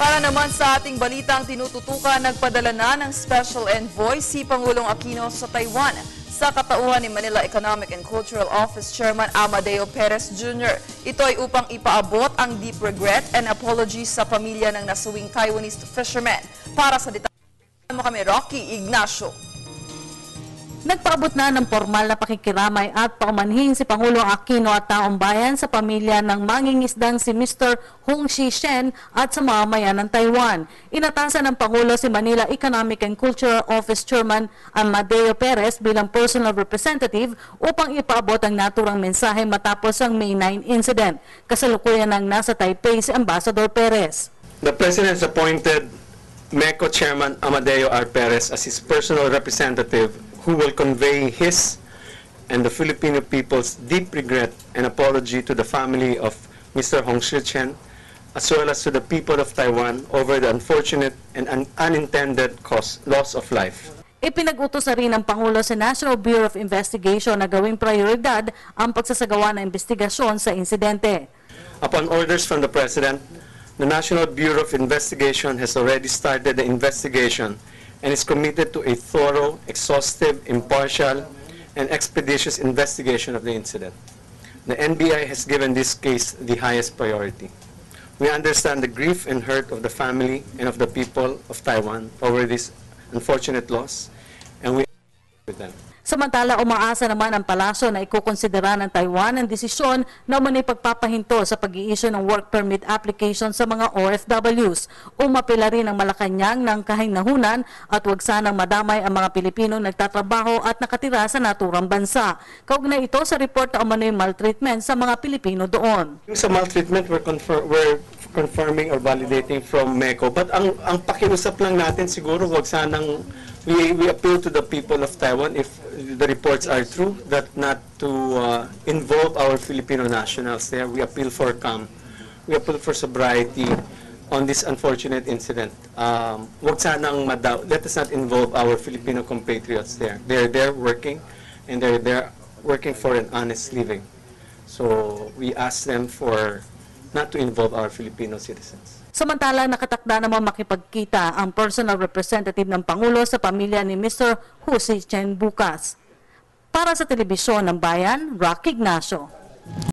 Para naman sa ating balitang tinututukan, nagpadala na ng Special Envoy si Pangulong Aquino sa Taiwan sa katauhan ni Manila Economic and Cultural Office Chairman Amadeo Perez Jr. Ito ay upang ipaabot ang deep regret and apologies sa pamilya ng nasuwing Taiwanese fishermen. Para sa detalye mo kami, Rocky Ignacio. Nagpaabot na ng formal na pakikiramay at paumanhin si Pangulong Aquino at taong bayan sa pamilya ng mangingisdang si Mr. Hong Shi-shen at sa mamamayan ng Taiwan. Inatasan ng Pangulo si Manila Economic and Cultural Office Chairman Amadeo Perez bilang personal representative upang ipaabot ang naturang mensahe matapos ang May 9 incident. Kasalukuyan ng nasa Taipei si Ambassador Perez. The President has appointed MECO Chairman Amadeo R. Perez as his personal representative who will convey his and the Filipino people's deep regret and apology to the family of Mr. Hong Shi-shen, as well as to the people of Taiwan over the unfortunate and unintended loss of life. Ipinag-utos na rin ng Pangulo sa National Bureau of Investigation na gawing prioridad ang pagsasagawa ng investigasyon sa insidente. Upon orders from the President, the National Bureau of Investigation has already started the investigation and is committed to a thorough, exhaustive, impartial, and expeditious investigation of the incident. The NBI has given this case the highest priority. We understand the grief and hurt of the family and of the people of Taiwan over this unfortunate loss, and we are with them. Samantala, umaasa naman ang palasyo na ikukonsidera ng Taiwan ang desisyon na umano'y pagpapahinto sa pag-i-issue ng work permit application sa mga OFWs. Umapila rin ang Malacanang ng kahinahunan at huwag sanang madamay ang mga Pilipino nagtatrabaho at nakatira sa naturang bansa. Kaugnay ito sa report na umano'y maltreatment sa mga Pilipino doon. Yung sa maltreatment, we're confirming or validating from MECO. But ang pakiusap lang natin siguro, huwag sanang we appeal to the people of Taiwan, if the reports are true, that not to involve our Filipino nationals there. We appeal for calm. We appeal for sobriety on this unfortunate incident. Huwag sanang let us not involve our Filipino compatriots there. They're there working, and they're there working for an honest living. So we ask them for not to involve our Filipino citizens. Samantala, nakatakda naman makipagkita ang personal representative ng Pangulo sa pamilya ni Mr. Hong Shi-shen bukas. Para sa Telebisyon ng Bayan, Rocky Ignacio.